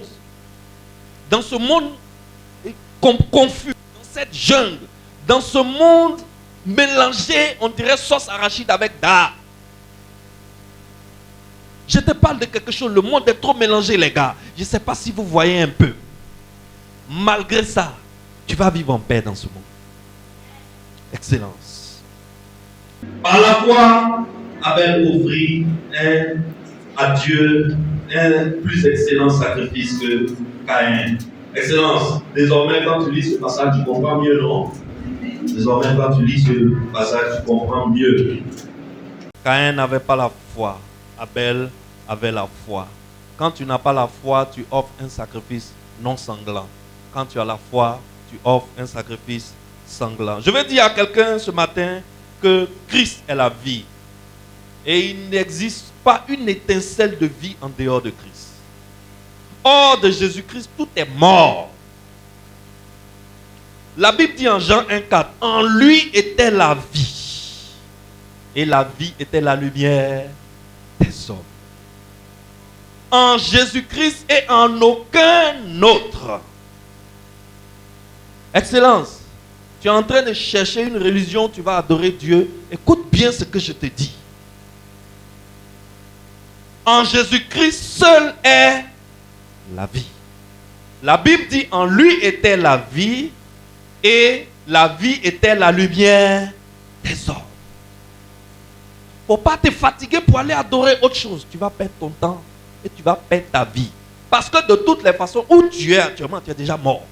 confus, dans cette jungle, dans ce monde mélangé, on dirait sauce arachide avec dard. Je te parle de quelque chose, le monde est trop mélangé les gars. Je ne sais pas si vous voyez un peu. Malgré ça, tu vas vivre en paix dans ce monde. Excellence. Par la foi, Abel offrit à Dieu un plus excellent sacrifice que Caïn. Excellence. Désormais, quand tu lis ce passage, tu comprends mieux, non? Désormais, quand tu lis ce passage, tu comprends mieux. Caïn n'avait pas la foi. Abel avait la foi. Quand tu n'as pas la foi, tu offres un sacrifice non sanglant. Quand tu as la foi, tu offres un sacrifice sanglant. Je veux dire à quelqu'un ce matin que Christ est la vie. Et il n'existe pas une étincelle de vie en dehors de Christ. Hors de Jésus-Christ, tout est mort. La Bible dit en Jean 1,4, en lui était la vie. Et la vie était la lumière des hommes. En Jésus-Christ et en aucun autre. Excellence, tu es en train de chercher une religion, tu vas adorer Dieu. Écoute bien ce que je te dis. En Jésus-Christ seul est la vie. La Bible dit en lui était la vie et la vie était la lumière des hommes. Il ne faut pas te fatiguer pour aller adorer autre chose. Tu vas perdre ton temps et tu vas perdre ta vie. Parce que de toutes les façons, où tu es actuellement, tu es déjà mort.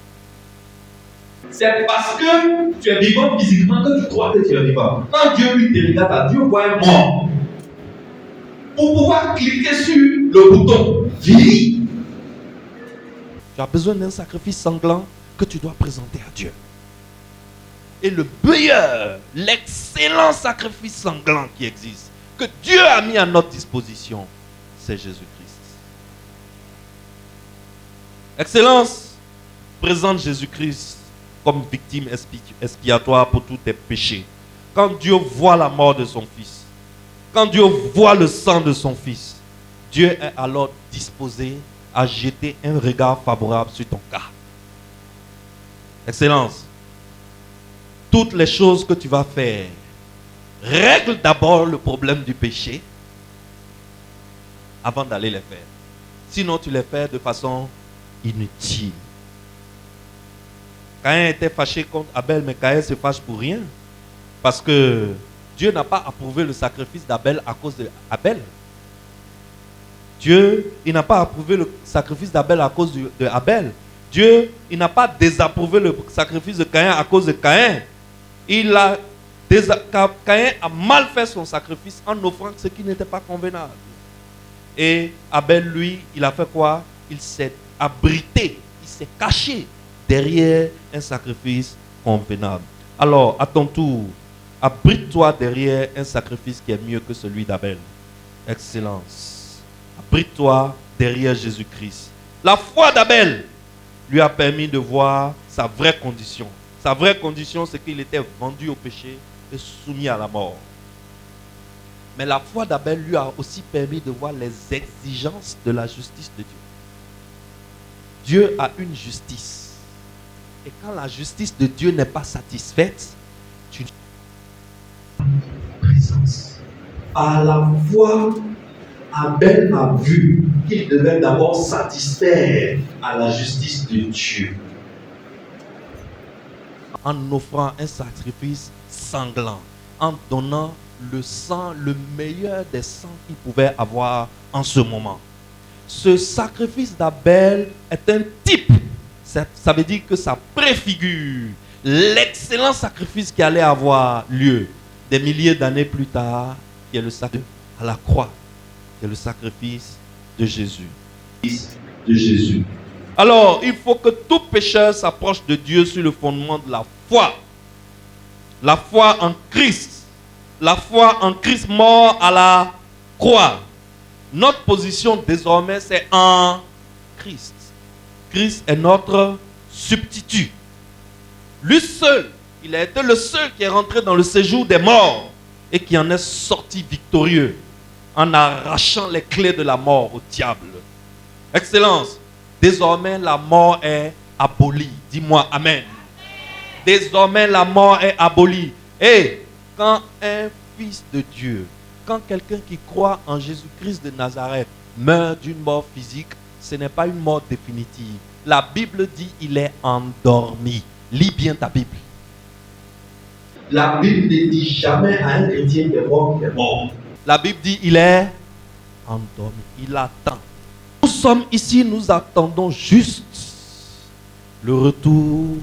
C'est parce que tu es vivant physiquement que tu crois que tu es vivant. Quand Dieu lui te regarde, Dieu voit un mort. Pour pouvoir cliquer sur le bouton vie, tu as besoin d'un sacrifice sanglant que tu dois présenter à Dieu. Et le meilleur, l'excellent sacrifice sanglant qui existe, que Dieu a mis à notre disposition, c'est Jésus-Christ. Excellence, présente Jésus-Christ comme victime expiatoire pour tous tes péchés. Quand Dieu voit la mort de son Fils, quand Dieu voit le sang de son Fils, Dieu est alors disposé à jeter un regard favorable sur ton cas. Excellence, toutes les choses que tu vas faire, règle d'abord le problème du péché avant d'aller les faire. Sinon, tu les fais de façon inutile. Caïn était fâché contre Abel, mais Caïn se fâche pour rien. Parce que Dieu n'a pas approuvé le sacrifice d'Abel à cause d'Abel. Dieu, il n'a pas approuvé le sacrifice d'Abel à cause de Abel. Dieu, il n'a pas désapprouvé le sacrifice de Caïn à cause de Caïn. Caïn a mal fait son sacrifice en offrant ce qui n'était pas convenable. Et Abel, lui, il a fait quoi? Il s'est abrité, il s'est caché derrière un sacrifice convenable. Alors, à ton tour, abrite-toi derrière un sacrifice qui est mieux que celui d'Abel. Excellence. Abrite-toi derrière Jésus-Christ. La foi d'Abel lui a permis de voir sa vraie condition. Sa vraie condition, c'est qu'il était vendu au péché et soumis à la mort. Mais la foi d'Abel lui a aussi permis de voir les exigences de la justice de Dieu. Dieu a une justice. Et quand la justice de Dieu n'est pas satisfaite, tu présence. À la foi, Abel a vu qu'il devait d'abord satisfaire à la justice de Dieu. En offrant un sacrifice sanglant, en donnant le sang, le meilleur des sangs qu'il pouvait avoir en ce moment. Ce sacrifice d'Abel est un type. Ça veut dire que ça préfigure l'excellent sacrifice qui allait avoir lieu des milliers d'années plus tard, qui est le sacrifice à la croix, qui est le sacrifice de Jésus. De Jésus. Alors, il faut que tout pécheur s'approche de Dieu sur le fondement de la foi. La foi en Christ. La foi en Christ mort à la croix. Notre position désormais, c'est en Christ. Christ est notre substitut. Lui seul, il a été le seul qui est rentré dans le séjour des morts et qui en est sorti victorieux en arrachant les clés de la mort au diable. Excellence, désormais la mort est abolie. Dis-moi amen. Désormais la mort est abolie. Et quand un fils de Dieu, quand quelqu'un qui croit en Jésus-Christ de Nazareth meurt d'une mort physique, ce n'est pas une mort définitive. La Bible dit il est endormi. Lis bien ta Bible. La Bible ne dit jamais à un chrétien qui est mort, qu'il est mort. La Bible dit il est endormi. Il attend. Nous sommes ici, nous attendons juste le retour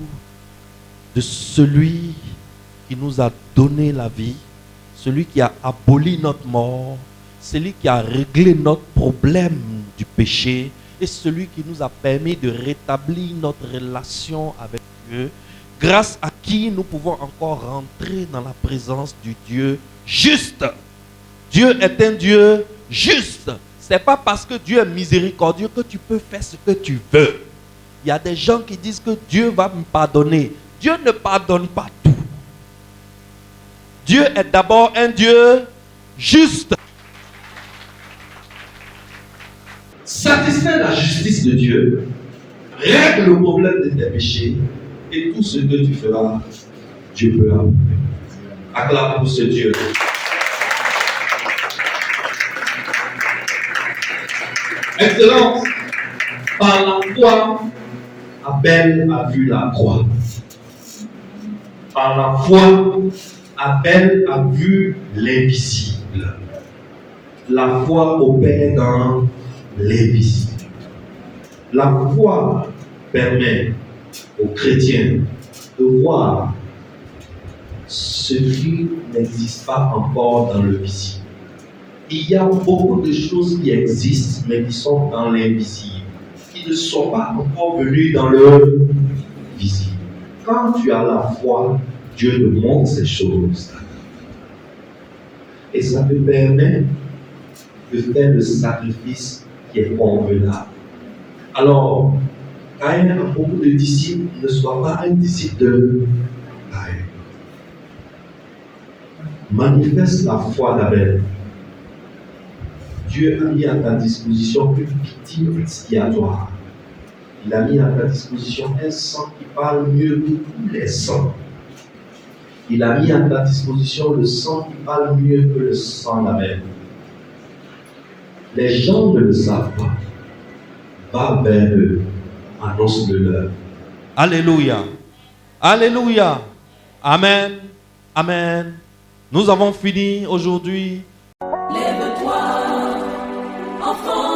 de celui qui nous a donné la vie, celui qui a aboli notre mort, celui qui a réglé notre problème du péché et celui qui nous a permis de rétablir notre relation avec Dieu, grâce à qui nous pouvons encore rentrer dans la présence du Dieu juste. Dieu est un Dieu juste. Ce n'est pas parce que Dieu est miséricordieux que tu peux faire ce que tu veux. Il y a des gens qui disent que Dieu va me pardonner. Dieu ne pardonne pas tout. Dieu est d'abord un Dieu juste. Satisfais la justice de Dieu, règle le problème de tes péchés, et tout ce que tu feras, Dieu peut approuver. Acclame pour ce Dieu. Excellence, par la foi, Abel a vu la croix. Par la foi, Abel a vu l'invisible. La foi opère dans l'invisible. La foi permet aux chrétiens de voir ce qui n'existe pas encore dans le visible. Il y a beaucoup de choses qui existent, mais qui sont dans l'invisible, qui ne sont pas encore venues dans le visible. Quand tu as la foi, Dieu te montre ces choses. Et ça te permet de faire le sacrifice qui est convenable. Alors, Caïn a beaucoup de disciples, ne sois pas un disciple de Caïn. Manifeste la foi d'Abel. Dieu a mis à ta disposition une victime expiatoire. Il a mis à ta disposition un sang qui parle mieux que tous les sangs. Il a mis à ta disposition le sang qui parle mieux que le sang d'Abel. Les gens ne le savent pas. Va vers eux, annonce-le-leur. Alléluia. Alléluia. Amen. Amen. Nous avons fini aujourd'hui. Lève-toi, enfant.